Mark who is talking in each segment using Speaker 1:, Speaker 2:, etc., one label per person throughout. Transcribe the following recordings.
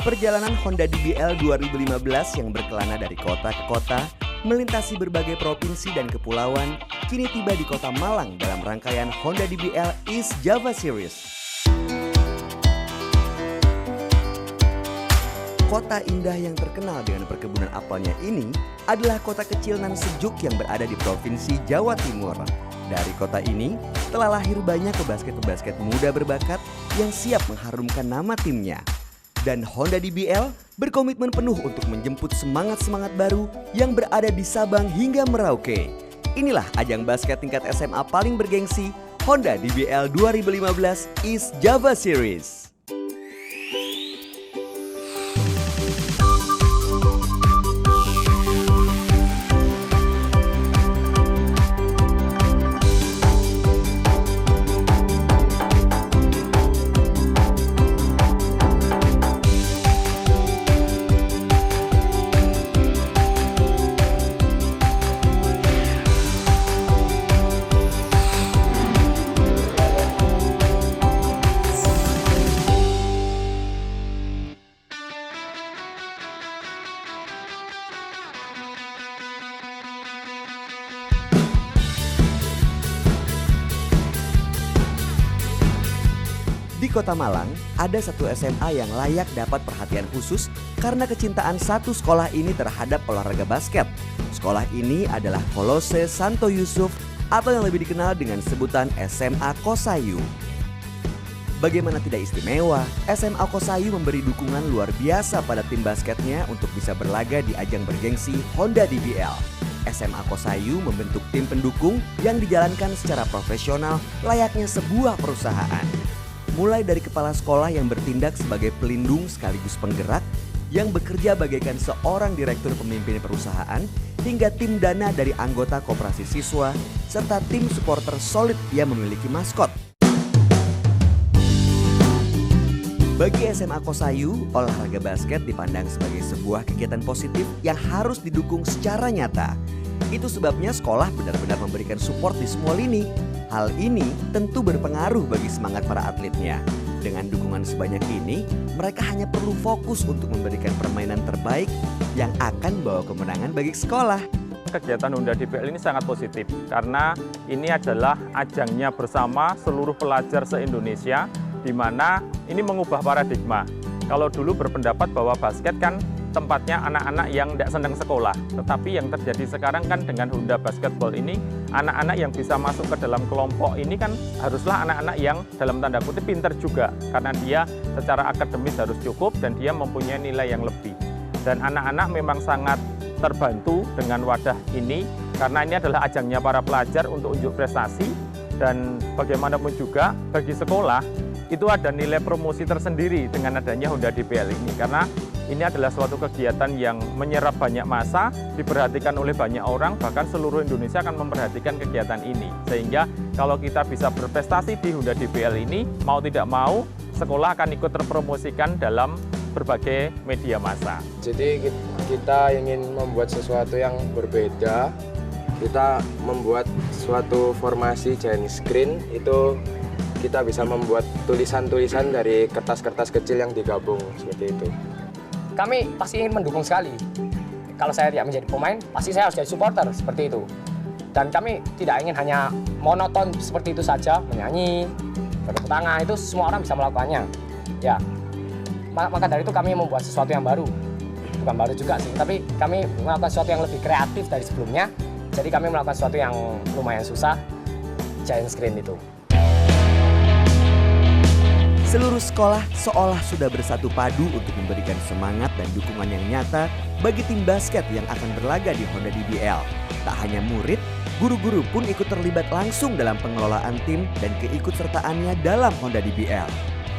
Speaker 1: Perjalanan Honda DBL 2015 yang berkelana dari kota ke kota, melintasi berbagai provinsi dan kepulauan, kini tiba di kota Malang dalam rangkaian Honda DBL East Java Series. Kota indah yang terkenal dengan perkebunan apelnya ini adalah kota kecil nan sejuk yang berada di Provinsi Jawa Timur. Dari kota ini telah lahir banyak pebasket-pebasket muda berbakat yang siap mengharumkan nama timnya. Dan Honda DBL berkomitmen penuh untuk menjemput semangat-semangat baru yang berada di Sabang hingga Merauke. Inilah ajang basket tingkat SMA paling bergengsi, Honda DBL 2015 East Java Series. Di Kota Malang, ada satu SMA yang layak dapat perhatian khusus karena kecintaan satu sekolah ini terhadap olahraga basket. Sekolah ini adalah Kolose Santo Yusuf atau yang lebih dikenal dengan sebutan SMA Kosayu. Bagaimana tidak istimewa, SMA Kosayu memberi dukungan luar biasa pada tim basketnya untuk bisa berlaga di ajang bergengsi Honda DBL. SMA Kosayu membentuk tim pendukung yang dijalankan secara profesional layaknya sebuah perusahaan. Mulai dari kepala sekolah yang bertindak sebagai pelindung sekaligus penggerak, yang bekerja bagaikan seorang direktur pemimpin perusahaan, hingga tim dana dari anggota koperasi siswa, serta tim supporter solid yang memiliki maskot. Bagi SMA Kosayu, olahraga basket dipandang sebagai sebuah kegiatan positif yang harus didukung secara nyata. Itu sebabnya sekolah benar-benar memberikan support di semua lini. Hal ini tentu berpengaruh bagi semangat para atletnya. Dengan dukungan sebanyak ini, mereka hanya perlu fokus untuk memberikan permainan terbaik yang akan membawa kemenangan bagi sekolah.
Speaker 2: Kegiatan Honda DBL ini sangat positif karena ini adalah ajangnya bersama seluruh pelajar se-Indonesia, di mana ini mengubah paradigma. Kalau dulu berpendapat bahwa basket kan tempatnya anak-anak yang tidak senang sekolah. Tetapi yang terjadi sekarang kan dengan Honda Basketball ini, anak-anak yang bisa masuk ke dalam kelompok ini kan haruslah anak-anak yang dalam tanda kutip pintar juga. Karena dia secara akademis harus cukup dan dia mempunyai nilai yang lebih. Dan anak-anak memang sangat terbantu dengan wadah ini karena ini adalah ajangnya para pelajar untuk unjuk prestasi. Dan bagaimanapun juga bagi sekolah itu ada nilai promosi tersendiri dengan adanya Honda DBL ini. Karena ini adalah suatu kegiatan yang menyerap banyak massa, diperhatikan oleh banyak orang, bahkan seluruh Indonesia akan memperhatikan kegiatan ini. Sehingga kalau kita bisa berprestasi di Honda DBL ini, mau tidak mau, sekolah akan ikut terpromosikan dalam berbagai media massa.
Speaker 3: Jadi kita ingin membuat sesuatu yang berbeda, kita membuat suatu formasi giant screen, itu kita bisa membuat tulisan-tulisan dari kertas-kertas kecil yang digabung, seperti itu.
Speaker 4: Kami pasti ingin mendukung sekali. Kalau saya tidak menjadi pemain, pasti saya harus jadi supporter, seperti itu. Dan kami tidak ingin hanya monoton seperti itu saja, menyanyi, bertepuk tangan, itu semua orang bisa melakukannya. Ya, maka dari itu kami membuat sesuatu yang baru. Bukan baru juga sih, tapi kami melakukan sesuatu yang lebih kreatif dari sebelumnya. Jadi kami melakukan sesuatu yang lumayan susah, giant screen itu.
Speaker 1: Seluruh sekolah seolah sudah bersatu padu untuk memberikan semangat dan dukungan yang nyata bagi tim basket yang akan berlaga di Honda DBL. Tak hanya murid, guru-guru pun ikut terlibat langsung dalam pengelolaan tim dan keikutsertaannya dalam Honda DBL.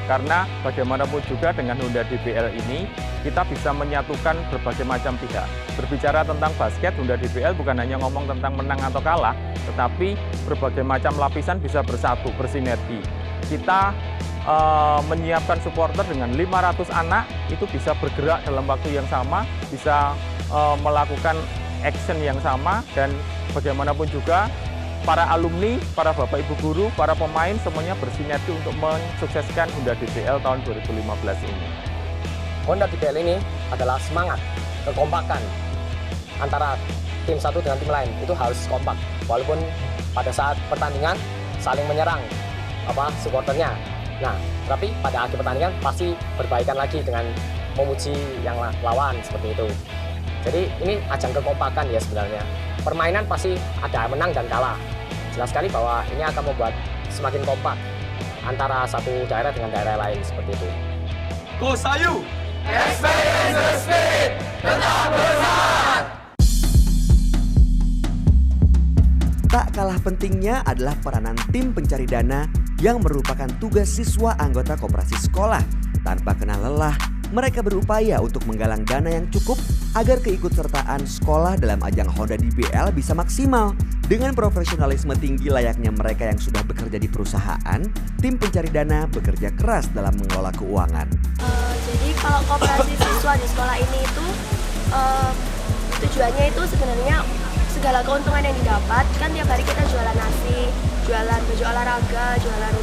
Speaker 2: Karena bagaimanapun juga dengan Honda DBL ini, kita bisa menyatukan berbagai macam pihak. Berbicara tentang basket, Honda DBL bukan hanya ngomong tentang menang atau kalah, tetapi berbagai macam lapisan bisa bersatu, bersinergi. Kita menyiapkan supporter dengan 500 anak, itu bisa bergerak dalam waktu yang sama, bisa melakukan action yang sama, dan bagaimanapun juga para alumni, para bapak ibu guru, para pemain semuanya bersinergi untuk mensukseskan Honda DBL tahun 2015 ini.
Speaker 4: Honda DBL ini adalah semangat, kekompakan antara tim satu dengan tim lain itu harus kompak. Walaupun pada saat pertandingan saling menyerang supporternya. Nah, tapi pada akhir pertandingan pasti berbaikan lagi dengan memuji yang lawan seperti itu. Jadi ini ajang kekompakan ya sebenarnya. Permainan pasti ada menang dan kalah. Jelas sekali bahwa ini akan membuat semakin kompak antara satu daerah dengan daerah lain seperti itu.
Speaker 5: Kosayu, experience the spirit, tetap bersemangat.
Speaker 1: Tak kalah pentingnya adalah peranan tim pencari dana yang merupakan tugas siswa anggota koperasi sekolah. Tanpa kenal lelah, mereka berupaya untuk menggalang dana yang cukup agar keikutsertaan sekolah dalam ajang Honda DBL bisa maksimal. Dengan profesionalisme tinggi layaknya mereka yang sudah bekerja di perusahaan, tim pencari dana bekerja keras dalam mengelola keuangan.
Speaker 6: Jadi kalau koperasi siswa di sekolah ini itu tujuannya itu sebenarnya segala keuntungan yang didapat, kan tiap hari kita jualan nasi, jualan baju olahraga, jualan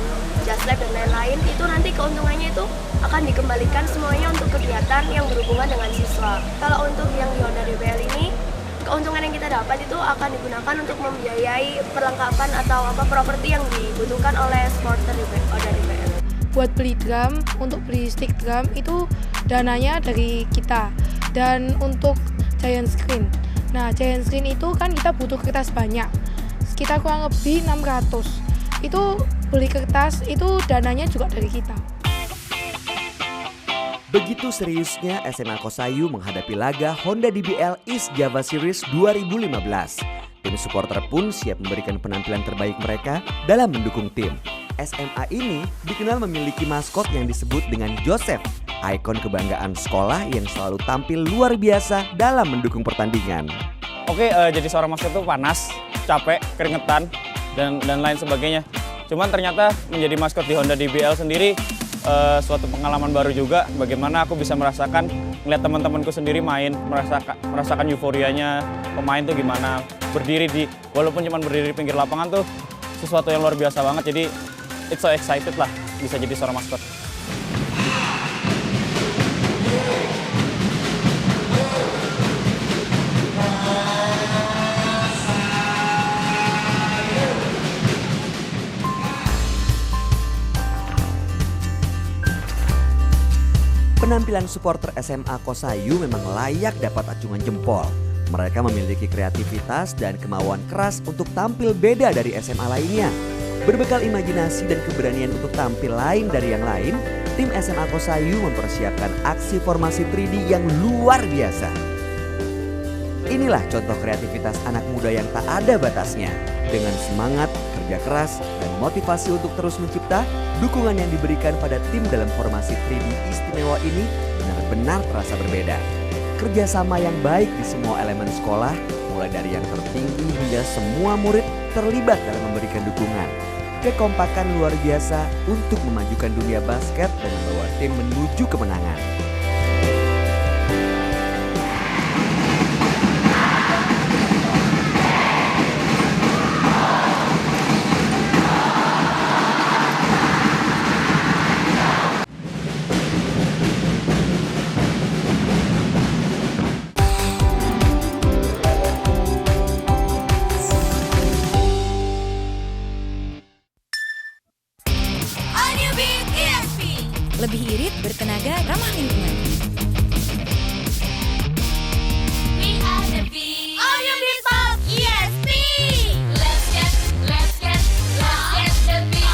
Speaker 6: jas lab dan lain-lain, itu nanti keuntungannya itu akan dikembalikan semuanya untuk kegiatan yang berhubungan dengan siswa. Kalau untuk yang di Honda DBL ini, keuntungan yang kita dapat itu akan digunakan untuk membiayai perlengkapan atau properti yang dibutuhkan oleh supporter Honda DBL.
Speaker 7: Buat beli drum, untuk beli stick drum itu dananya dari kita. Dan untuk giant screen. Nah, giant screen itu kan kita butuh kertas banyak. Sekitar kurang lebih 600. Itu beli kertas itu dananya juga dari kita.
Speaker 1: Begitu seriusnya SMA Kosayu menghadapi laga Honda DBL East Java Series 2015. Tim supporter pun siap memberikan penampilan terbaik mereka dalam mendukung tim. SMA ini dikenal memiliki maskot yang disebut dengan Joseph, ikon kebanggaan sekolah yang selalu tampil luar biasa dalam mendukung pertandingan.
Speaker 8: Oke, jadi seorang maskot itu panas, capek, keringetan, dan lain sebagainya. Cuman ternyata menjadi maskot di Honda DBL sendiri suatu pengalaman baru juga. Bagaimana aku bisa melihat teman-temanku sendiri main, merasakan euforianya pemain tuh gimana. Walaupun cuma berdiri di pinggir lapangan tuh sesuatu yang luar biasa banget. Jadi it's so excited lah bisa jadi seorang maskot.
Speaker 1: Penampilan supporter SMA Kosayu memang layak dapat acungan jempol. Mereka memiliki kreativitas dan kemauan keras untuk tampil beda dari SMA lainnya. Berbekal imajinasi dan keberanian untuk tampil lain dari yang lain, tim SMA Kosayu mempersiapkan aksi formasi 3D yang luar biasa. Inilah contoh kreativitas anak muda yang tak ada batasnya. Dengan semangat, kerja keras, dan motivasi untuk terus mencipta, dukungan yang diberikan pada tim dalam formasi 3D istimewa ini benar-benar terasa berbeda. Kerjasama yang baik di semua elemen sekolah, mulai dari yang tertinggi hingga semua murid terlibat dalam memberikan dukungan. Kekompakan luar biasa untuk memajukan dunia basket dan membawa tim menuju kemenangan.
Speaker 9: Lebih irit, bertenaga, ramah lingkungan. We are the beat. All you people, ESP. Let's get the beat.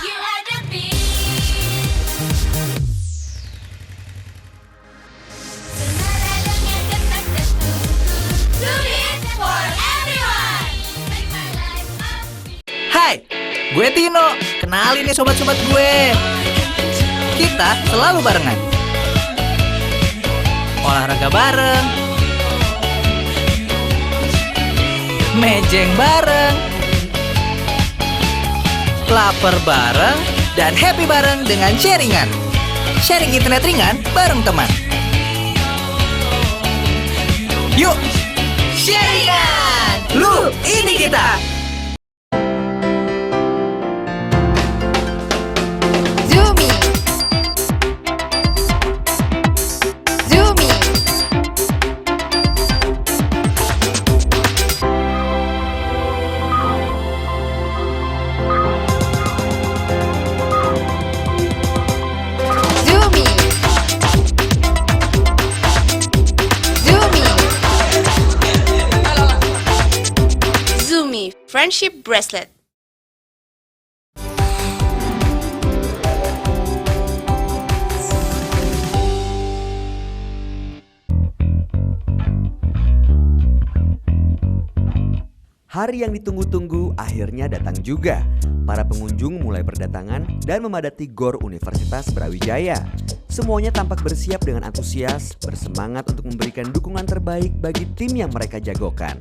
Speaker 9: You are the beat. Senada dengan detak-detuk. Do it for everyone. Make my life a
Speaker 10: Hai, gue Tino. Kenalin nih sobat-sobat gue. Kita selalu barengan. Olahraga bareng, mejeng bareng, lapar bareng, dan happy bareng dengan sharingan. Sharing internet ringan bareng teman. Yuk, sharingan! Lu, ini kita!
Speaker 9: Friendship Bracelet.
Speaker 1: Hari yang ditunggu-tunggu akhirnya datang juga. Para pengunjung mulai berdatangan dan memadati GOR Universitas Brawijaya. Semuanya tampak bersiap dengan antusias, bersemangat untuk memberikan dukungan terbaik bagi tim yang mereka jagokan.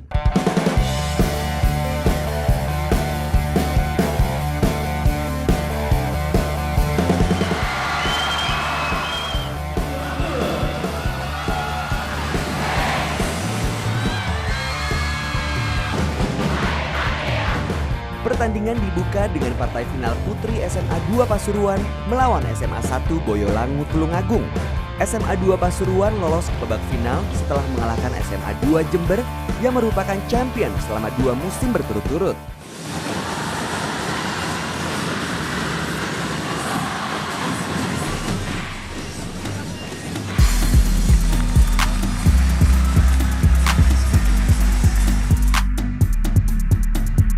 Speaker 1: Pertandingan dibuka dengan partai final putri SMA 2 Pasuruan melawan SMA 1 Boyolangu Tulungagung. SMA 2 Pasuruan lolos ke babak final setelah mengalahkan SMA 2 Jember yang merupakan champion selama 2 musim berturut-turut.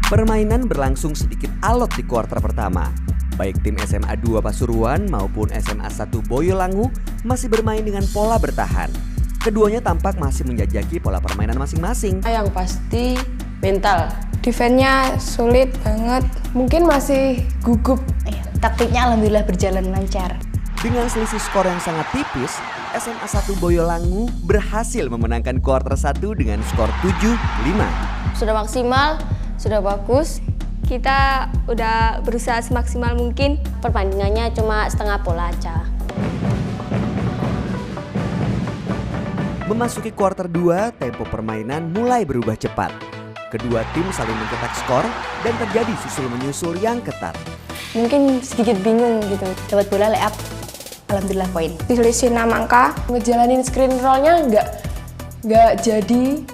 Speaker 1: Permainan berlangsung sedikit alot di kuarter pertama. Baik tim SMA 2 Pasuruan maupun SMA 1 Boyolangu masih bermain dengan pola bertahan. Keduanya tampak masih menjajaki pola permainan masing-masing.
Speaker 11: Yang pasti mental.
Speaker 7: Defense-nya sulit banget. Mungkin masih gugup.
Speaker 12: Taktiknya alhamdulillah berjalan lancar.
Speaker 1: Dengan selisih skor yang sangat tipis, SMA 1 Boyolangu berhasil memenangkan kuarter 1 dengan skor 7-5.
Speaker 12: Sudah maksimal, sudah bagus.
Speaker 6: Kita udah berusaha semaksimal mungkin.
Speaker 12: Pertandingannya cuma setengah pola aja.
Speaker 1: Memasuki kuarter 2, tempo permainan mulai berubah cepat. Kedua tim saling mencetak skor dan terjadi susul-menyusul yang ketat.
Speaker 11: Mungkin sedikit bingung gitu.
Speaker 12: Dapat bola lay up, alhamdulillah poin.
Speaker 7: Selisih 6 angka.
Speaker 11: Ngejalanin screen roll-nya nggak jadi.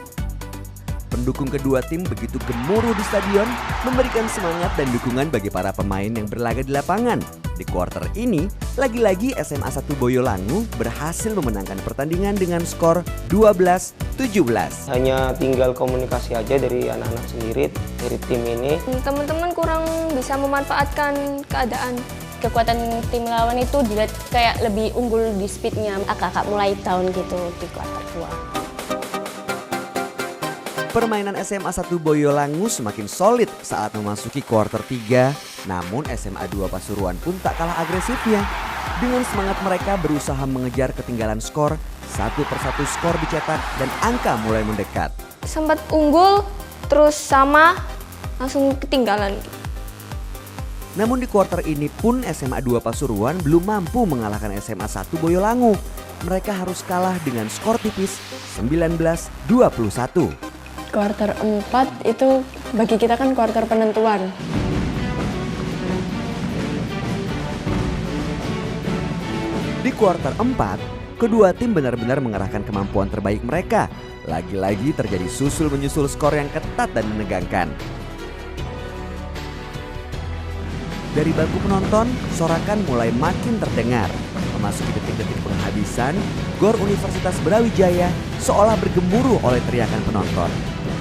Speaker 1: Pendukung kedua tim begitu gemuruh di stadion, memberikan semangat dan dukungan bagi para pemain yang berlaga di lapangan. Di kuarter ini, lagi-lagi SMA 1 Boyolangu berhasil memenangkan pertandingan dengan skor 12-17.
Speaker 13: Hanya tinggal komunikasi aja dari anak-anak sendiri, dari tim ini.
Speaker 6: Teman-teman kurang bisa memanfaatkan keadaan.
Speaker 12: Kekuatan tim lawan itu dilihat kayak lebih unggul di speednya. Agak-agak mulai down gitu di kuarter 2.
Speaker 1: Permainan SMA 1 Boyolangu semakin solid saat memasuki kuarter 3, namun SMA 2 Pasuruan pun tak kalah agresifnya. Dengan semangat mereka berusaha mengejar ketinggalan skor, satu persatu skor dicetak dan angka mulai mendekat.
Speaker 6: Sempat unggul, terus sama, langsung ketinggalan.
Speaker 1: Namun di kuarter ini pun SMA 2 Pasuruan belum mampu mengalahkan SMA 1 Boyolangu. Mereka harus kalah dengan skor tipis 19-21.
Speaker 11: Kuarter 4 itu bagi kita kan kuarter penentuan.
Speaker 1: Di kuarter 4, kedua tim benar-benar mengerahkan kemampuan terbaik mereka. Lagi-lagi terjadi susul-menyusul skor yang ketat dan menegangkan. Dari bangku penonton, sorakan mulai makin terdengar. Memasuki detik-detik penghabisan, GOR Universitas Brawijaya seolah bergemuruh oleh teriakan penonton.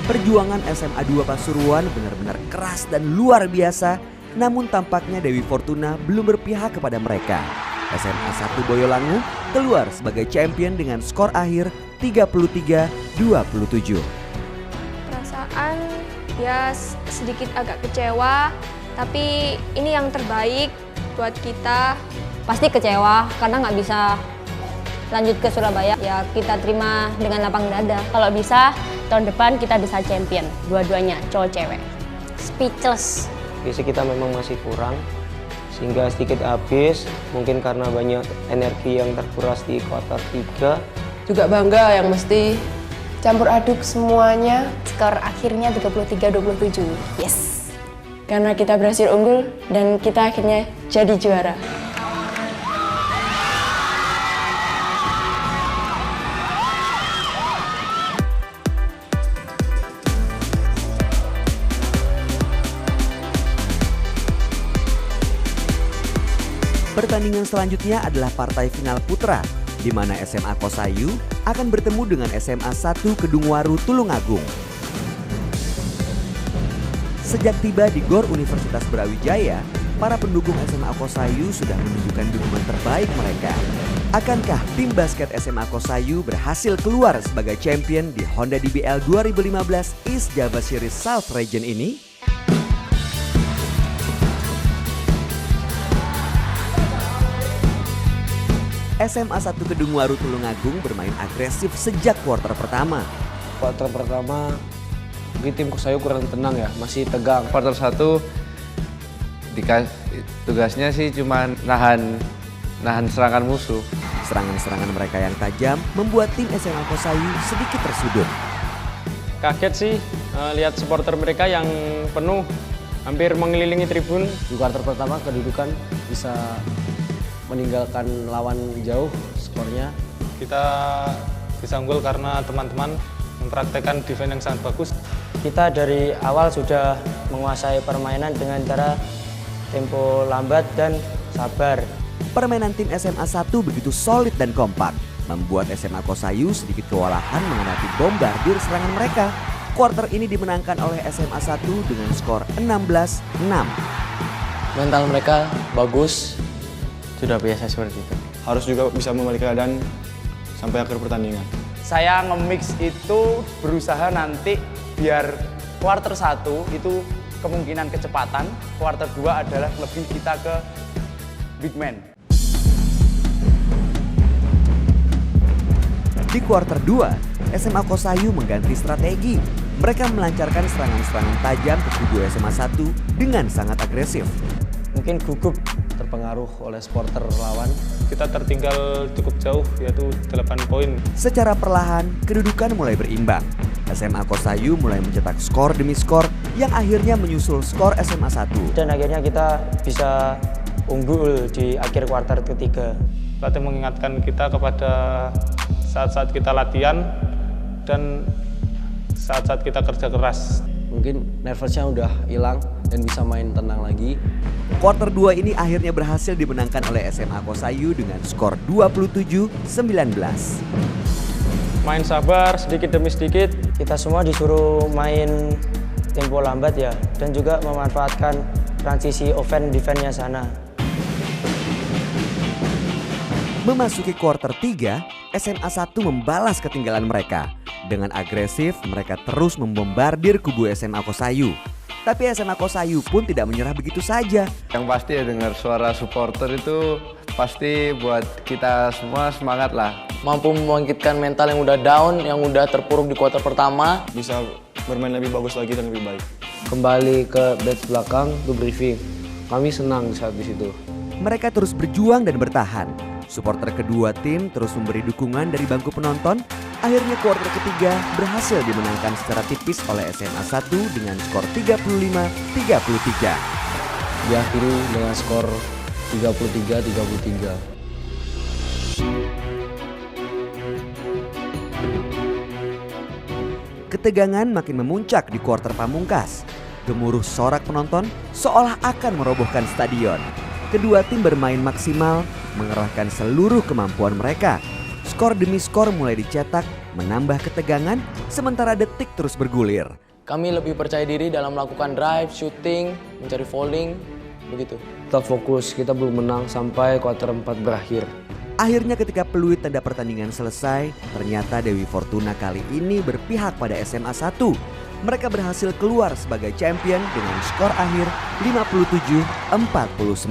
Speaker 1: Perjuangan SMA 2 Pasuruan benar-benar keras dan luar biasa, namun tampaknya Dewi Fortuna belum berpihak kepada mereka. SMA 1 Boyolangu keluar sebagai champion dengan skor akhir 33-27.
Speaker 6: Perasaan ya sedikit agak kecewa, tapi ini yang terbaik buat kita.
Speaker 12: Pasti kecewa karena nggak bisa lanjut ke Surabaya. Ya kita terima dengan lapang dada. Kalau bisa tahun depan kita bisa champion, dua-duanya cowok cewek. Speechless.
Speaker 13: Fisik kita memang masih kurang, sehingga sedikit habis. Mungkin karena banyak energi yang terkuras di kuarter 3.
Speaker 11: Juga bangga yang mesti campur aduk semuanya.
Speaker 12: Skor akhirnya 33-27. Yes.
Speaker 11: Karena kita berhasil unggul dan kita akhirnya jadi juara.
Speaker 1: Pertandingan selanjutnya adalah partai final putra, di mana SMA Kosayu akan bertemu dengan SMA 1 Kedungwaru Tulungagung. Sejak tiba di GOR Universitas Brawijaya, para pendukung SMA Kosayu sudah menunjukkan dukungan terbaik mereka. Akankah tim basket SMA Kosayu berhasil keluar sebagai champion di Honda DBL 2015 East Java Series South Region ini? SMA 1 Kedungwaru Tulungagung bermain agresif sejak kuarter pertama.
Speaker 13: Kuarter pertama mungkin tim Kosayu kurang tenang ya, masih tegang.
Speaker 14: Kuarter 1 tugasnya sih cuma nahan serangan musuh.
Speaker 1: Serangan-serangan mereka yang tajam membuat tim SMA Kosayu sedikit tersudut.
Speaker 8: Kaget sih lihat supporter mereka yang penuh hampir mengelilingi tribun.
Speaker 13: Di kuarter pertama kedudukan bisa meninggalkan lawan jauh skornya.
Speaker 15: Kita bisa unggul karena teman-teman mempraktekkan defense yang sangat bagus.
Speaker 13: Kita dari awal sudah menguasai permainan dengan cara tempo lambat dan sabar.
Speaker 1: Permainan tim SMA 1 begitu solid dan kompak, membuat SMA Kosayu sedikit kewalahan menghadapi bombardir serangan mereka. Kuarter ini dimenangkan oleh SMA 1 dengan skor 16-6.
Speaker 13: Mental mereka bagus, sudah biasa seperti itu.
Speaker 16: Harus juga bisa membalik keadaan sampai akhir pertandingan.
Speaker 17: Saya nge-mix itu berusaha nanti biar kuarter 1 itu kemungkinan kecepatan, kuarter 2 adalah lebih kita ke big man.
Speaker 1: Di kuarter 2, SMA Kosayu mengganti strategi. Mereka melancarkan serangan-serangan tajam ke kubu SMA 1 dengan sangat agresif.
Speaker 13: Mungkin gugup terpengaruh oleh supporter lawan.
Speaker 15: Kita tertinggal cukup jauh, yaitu 8 poin.
Speaker 1: Secara perlahan, kedudukan mulai berimbang. SMA Kosayu mulai mencetak skor demi skor yang akhirnya menyusul skor SMA 1.
Speaker 13: Dan akhirnya kita bisa unggul di akhir kuarter ketiga.
Speaker 15: Pelatih mengingatkan kita kepada saat-saat kita latihan dan saat-saat kita kerja keras.
Speaker 13: Mungkin nervousnya udah hilang dan bisa main tenang lagi.
Speaker 1: Kuarter 2 ini akhirnya berhasil dimenangkan oleh SMA Kosayu dengan skor 27-19.
Speaker 8: Main sabar sedikit demi sedikit.
Speaker 13: Kita semua disuruh main tempo lambat ya, dan juga memanfaatkan transisi offense-defense-nya sana.
Speaker 1: Memasuki kuarter 3, SMA 1 membalas ketinggalan mereka. Dengan agresif, mereka terus membombardir kubu SMA Kosayu. Tapi SMA Kosayu pun tidak menyerah begitu saja.
Speaker 14: Yang pasti ya dengar suara supporter itu pasti buat kita semua semangat lah.
Speaker 17: Mampu membangkitkan mental yang udah down, yang udah terpuruk di kuarter pertama.
Speaker 16: Bisa bermain lebih bagus lagi dan lebih baik.
Speaker 13: Kembali ke bench belakang untuk briefing. Kami senang saat di situ.
Speaker 1: Mereka terus berjuang dan bertahan. Supporter kedua tim terus memberi dukungan dari bangku penonton. Akhirnya kuarter ketiga berhasil dimenangkan secara tipis oleh SMA 1 dengan skor 35-33.
Speaker 13: Diakhiri dengan skor 33-33.
Speaker 1: Ketegangan makin memuncak di kuarter pamungkas. Gemuruh sorak penonton seolah akan merobohkan stadion. Kedua tim bermain maksimal, mengerahkan seluruh kemampuan mereka. Skor demi skor mulai dicetak, menambah ketegangan, sementara detik terus bergulir.
Speaker 17: Kami lebih percaya diri dalam melakukan drive, shooting, mencari falling, begitu.
Speaker 13: Tetap fokus, kita belum menang sampai kuarter 4 berakhir.
Speaker 1: Akhirnya ketika peluit tanda pertandingan selesai, ternyata Dewi Fortuna kali ini berpihak pada SMA 1. Mereka berhasil keluar sebagai champion dengan skor akhir 57-49.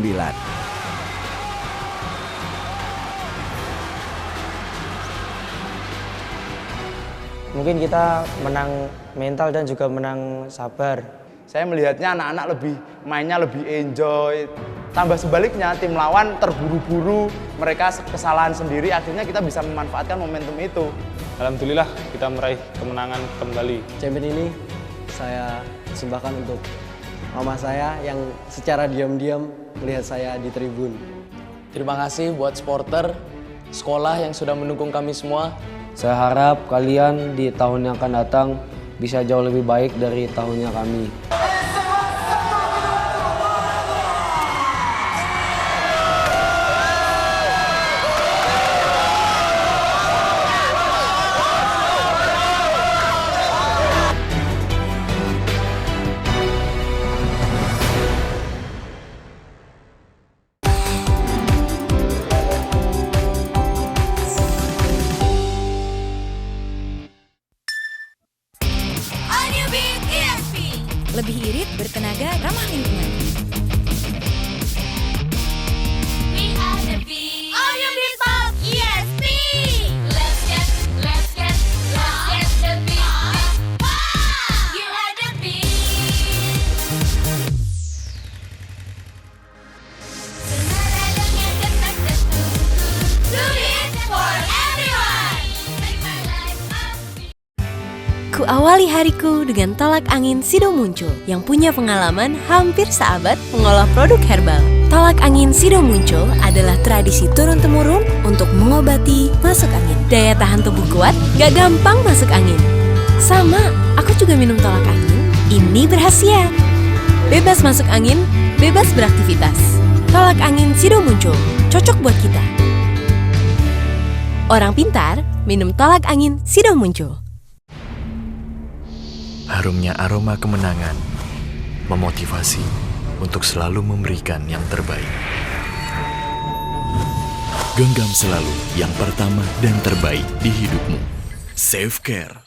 Speaker 13: Mungkin kita menang mental dan juga menang sabar.
Speaker 17: Saya melihatnya anak-anak mainnya lebih enjoy. Tambah sebaliknya tim lawan terburu-buru, mereka kesalahan sendiri, akhirnya kita bisa memanfaatkan momentum itu.
Speaker 15: Alhamdulillah kita meraih kemenangan kembali.
Speaker 13: Champion ini saya persembahkan untuk mama saya yang secara diam-diam melihat saya di tribun.
Speaker 17: Terima kasih buat supporter sekolah yang sudah mendukung kami semua.
Speaker 13: Saya harap kalian di tahun yang akan datang bisa jauh lebih baik dari tahunnya kami.
Speaker 18: Aku awali hariku dengan tolak angin Sido Muncul yang punya pengalaman hampir seabad mengolah produk herbal. Tolak angin Sido Muncul adalah tradisi turun-temurun untuk mengobati masuk angin. Daya tahan tubuh kuat, gak gampang masuk angin. Sama, aku juga minum tolak angin. Ini berkhasiat. Bebas masuk angin, bebas beraktivitas. Tolak angin Sido Muncul, cocok buat kita. Orang pintar, minum tolak angin Sido Muncul.
Speaker 19: Harumnya aroma kemenangan memotivasi untuk selalu memberikan yang terbaik. Genggam selalu yang pertama dan terbaik di hidupmu. Safecare.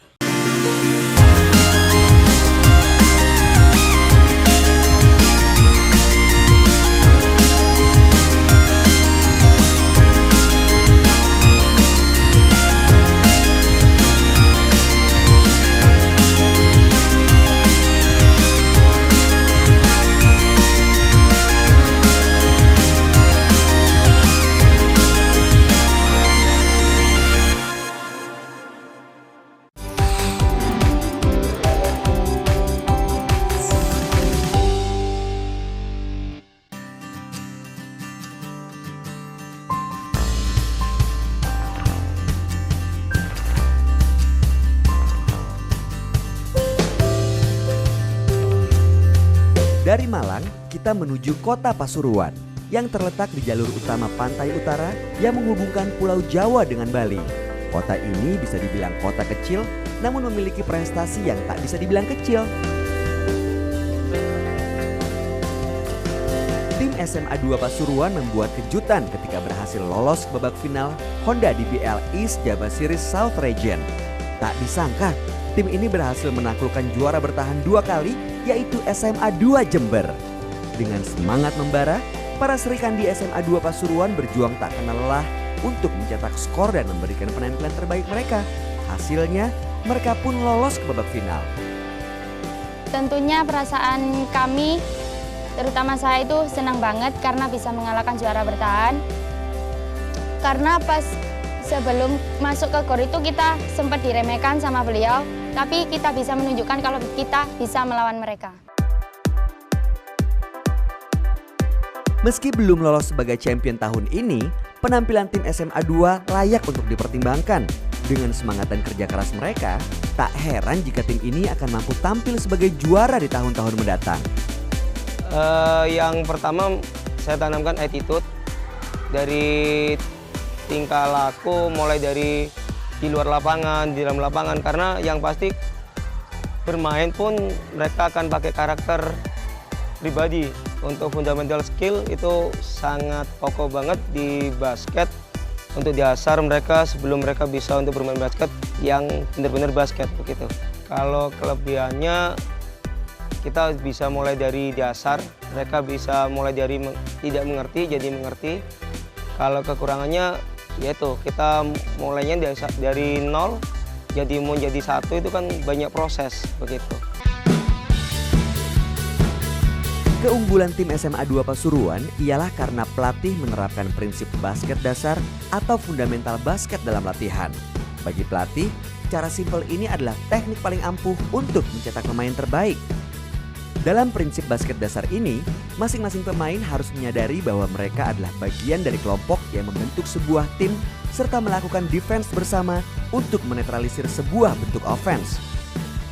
Speaker 1: Dari Malang, kita menuju kota Pasuruan yang terletak di jalur utama pantai utara yang menghubungkan Pulau Jawa dengan Bali. Kota ini bisa dibilang kota kecil, namun memiliki prestasi yang tak bisa dibilang kecil. Tim SMA 2 Pasuruan membuat kejutan ketika berhasil lolos ke babak final Honda DBL East Java Series South Region. Tak disangka, tim ini berhasil menaklukkan juara bertahan 2 kali, yaitu SMA 2 Jember. Dengan semangat membara, para serikandi SMA 2 Pasuruan berjuang tak kenal lelah untuk mencetak skor dan memberikan penampilan terbaik mereka. Hasilnya, mereka pun lolos ke babak final.
Speaker 12: Tentunya perasaan kami, terutama saya itu senang banget karena bisa mengalahkan juara bertahan. Karena pas sebelum masuk ke GOR itu kita sempat diremehkan sama beliau, tapi kita bisa menunjukkan kalau kita bisa melawan mereka.
Speaker 1: Meski belum lolos sebagai champion tahun ini, penampilan tim SMA 2 layak untuk dipertimbangkan. Dengan semangat dan kerja keras mereka, tak heran jika tim ini akan mampu tampil sebagai juara di tahun-tahun mendatang.
Speaker 13: Yang pertama saya tanamkan attitude dari tingkah laku, mulai dari di luar lapangan, di dalam lapangan, karena yang pasti bermain pun mereka akan pakai karakter pribadi. Untuk fundamental skill itu sangat pokok banget di basket, untuk dasar mereka sebelum mereka bisa untuk bermain basket yang benar-benar basket begitu. Kalau kelebihannya kita bisa mulai dari dasar, mereka bisa mulai dari tidak mengerti jadi mengerti. Kalau kekurangannya yaitu kita mulainya dari nol, jadi mau jadi satu itu kan banyak proses begitu.
Speaker 1: Keunggulan tim SMA 2 Pasuruan ialah karena pelatih menerapkan prinsip basket dasar atau fundamental basket dalam latihan. Bagi pelatih, cara simpel ini adalah teknik paling ampuh untuk mencetak pemain terbaik. Dalam prinsip basket dasar ini, masing-masing pemain harus menyadari bahwa mereka adalah bagian dari kelompok yang membentuk sebuah tim serta melakukan defense bersama untuk menetralisir sebuah bentuk offense.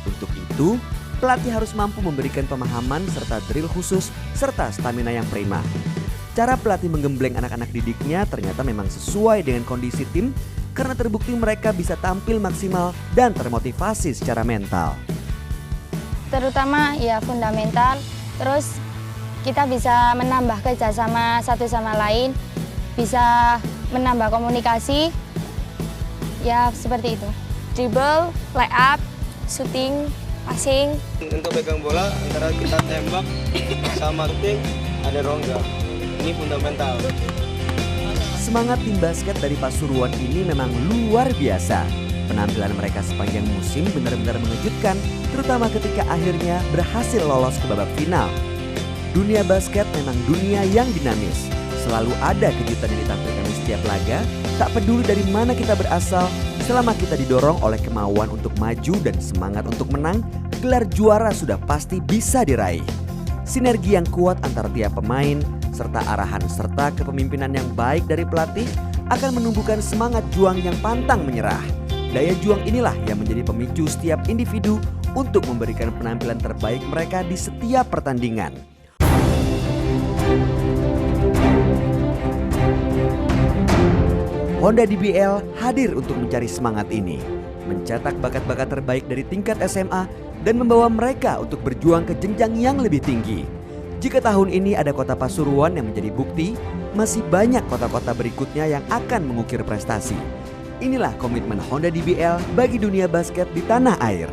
Speaker 1: Untuk itu, pelatih harus mampu memberikan pemahaman serta drill khusus serta stamina yang prima. Cara pelatih menggembleng anak-anak didiknya ternyata memang sesuai dengan kondisi tim karena terbukti mereka bisa tampil maksimal dan termotivasi secara mental.
Speaker 12: Terutama ya fundamental, terus kita bisa menambah kerjasama satu sama lain, bisa menambah komunikasi, ya seperti itu. Dribble, lay up, shooting, passing.
Speaker 13: Untuk pegang bola antara kita tembak sama shooting ada rongga, ini fundamental.
Speaker 1: Semangat tim basket dari Pasuruan ini memang luar biasa. Penampilan mereka sepanjang musim benar-benar mengejutkan, terutama ketika akhirnya berhasil lolos ke babak final. Dunia basket memang dunia yang dinamis. Selalu ada kejutan yang ditampilkan di setiap laga, tak peduli dari mana kita berasal Selama kita didorong oleh kemauan untuk maju dan semangat untuk menang, gelar juara sudah pasti bisa diraih. Sinergi yang kuat antara tiap pemain, serta arahan serta kepemimpinan yang baik dari pelatih akan menumbuhkan semangat juang yang pantang menyerah. Daya juang inilah yang menjadi pemicu setiap individu untuk memberikan penampilan terbaik mereka di setiap pertandingan. Honda DBL hadir untuk mencari semangat ini, mencetak bakat-bakat terbaik dari tingkat SMA dan membawa mereka untuk berjuang ke jenjang yang lebih tinggi. Jika tahun ini ada Kota Pasuruan yang menjadi bukti, masih banyak kota-kota berikutnya yang akan mengukir prestasi. Inilah komitmen Honda DBL bagi dunia basket di tanah air.